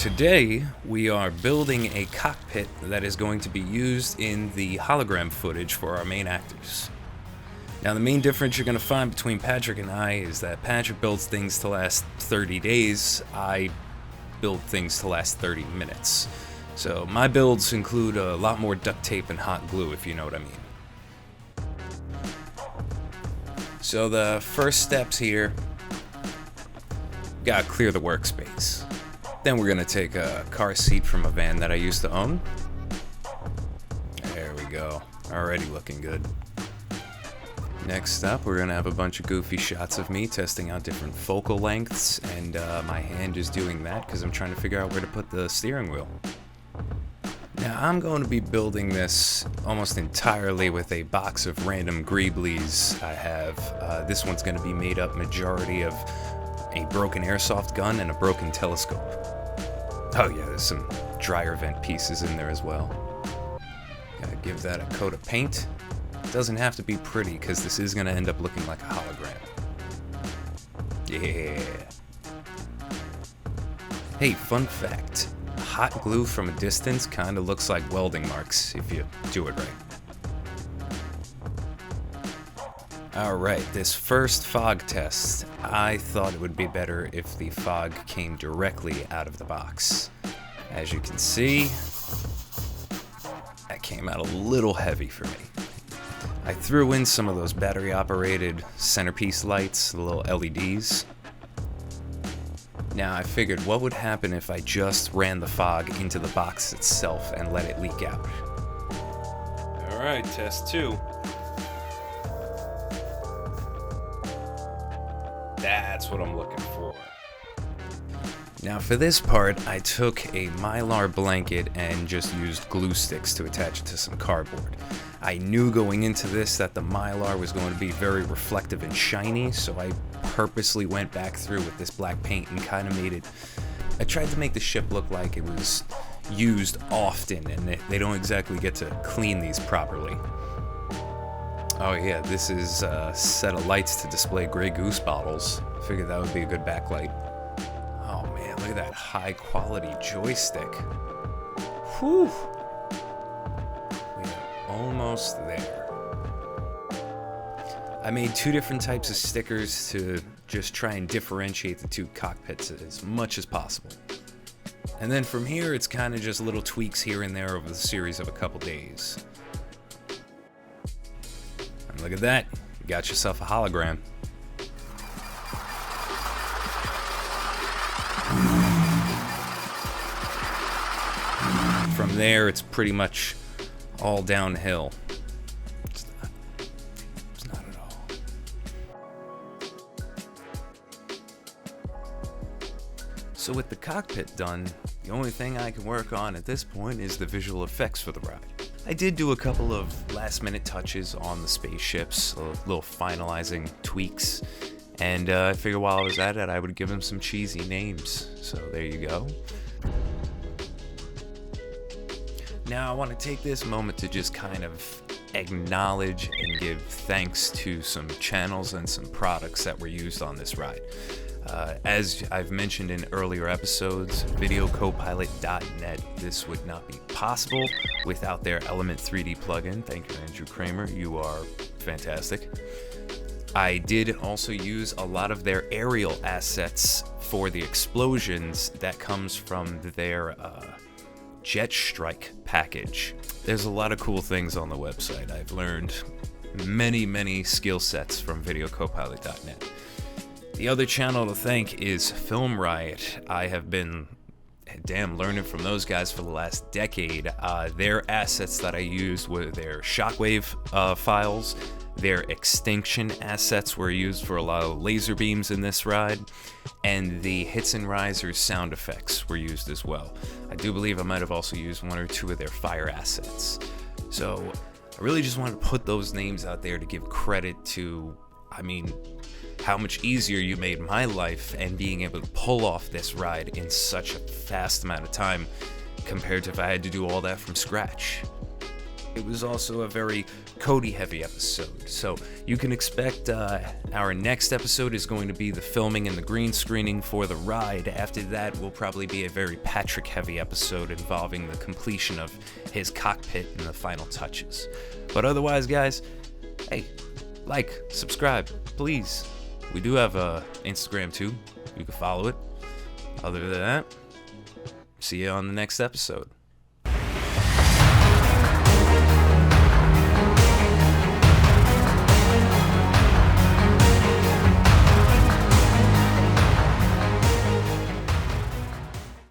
today we are building a cockpit that is going to be used in the hologram footage for our main actors. Now, the main difference you're going to find between Patrick and I is that Patrick builds things to last 30 days, I build things to last 30 minutes. So my builds include a lot more duct tape and hot glue, if you know what I mean. So the first steps here, gotta clear the workspace. Then we're gonna take a car seat from a van that I used to own. There we go, already looking good. Next up, we're gonna have a bunch of goofy shots of me testing out different focal lengths, and my hand is doing that because I'm trying to figure out where to put the steering wheel. Now, I'm going to be building this almost entirely with a box of random greeblies I have. This one's going to be made up majority of a broken airsoft gun and a broken telescope. Oh yeah, there's some dryer vent pieces in there as well. Gotta give that a coat of paint. Doesn't have to be pretty because this is going to end up looking like a hologram. Yeah. Hey, fun fact. Hot glue from a distance kind of looks like welding marks if you do it right. Alright, this first fog test, I thought it would be better if the fog came directly out of the box. As you can see, that came out a little heavy for me. I threw in some of those battery-operated centerpiece lights, the little LEDs. Now, I figured what would happen if I just ran the fog into the box itself and let it leak out. Alright, test 2. That's what I'm looking for. Now, for this part, I took a Mylar blanket and just used glue sticks to attach it to some cardboard. I knew going into this that the Mylar was going to be very reflective and shiny, so I purposely went back through with this black paint and kind of made it... I tried to make the ship look like it was used often, and they don't exactly get to clean these properly. Oh yeah, this is a set of lights to display Grey Goose bottles. Figured that would be a good backlight. Oh man, look at that high quality joystick. Whew! Almost there. I made 2 different types of stickers to just try and differentiate the 2 cockpits as much as possible. And then from here, it's kind of just little tweaks here and there over the series of a couple days. And look at that, you got yourself a hologram. From there, it's pretty much all downhill. It's not at all. So with the cockpit done, the only thing I can work on at this point is the visual effects for the ride. I did do a couple of last minute touches on the spaceships, little finalizing tweaks, and I figured while I was at it I would give them some cheesy names, so there you go. Now, I want to take this moment to just kind of acknowledge and give thanks to some channels and some products that were used on this ride. As I've mentioned in earlier episodes, videocopilot.net, this would not be possible without their Element 3D plugin. Thank you, Andrew Kramer. You are fantastic. I did also use a lot of their aerial assets for the explosions that comes from their Jet Strike package. There's a lot of cool things on the website. I've learned many skill sets from videocopilot.net. The other channel to thank is Film Riot. I have been learning from those guys for the last decade. Their assets that I used were their shockwave files. Their extinction assets were used for a lot of laser beams in this ride, and the hits and risers sound effects were used as well. I do believe I might have also used 1 or 2 of their fire assets. So I really just wanted to put those names out there to give credit to, how much easier you made my life and being able to pull off this ride in such a fast amount of time compared to if I had to do all that from scratch. It was also a very Cody heavy episode. So you can expect our next episode is going to be the filming and the green screening for the ride. After that will probably be a very Patrick heavy episode involving the completion of his cockpit and the final touches. But otherwise, guys, hey, like, subscribe, please. We do have Instagram too. You can follow it. Other than that, see you on the next episode.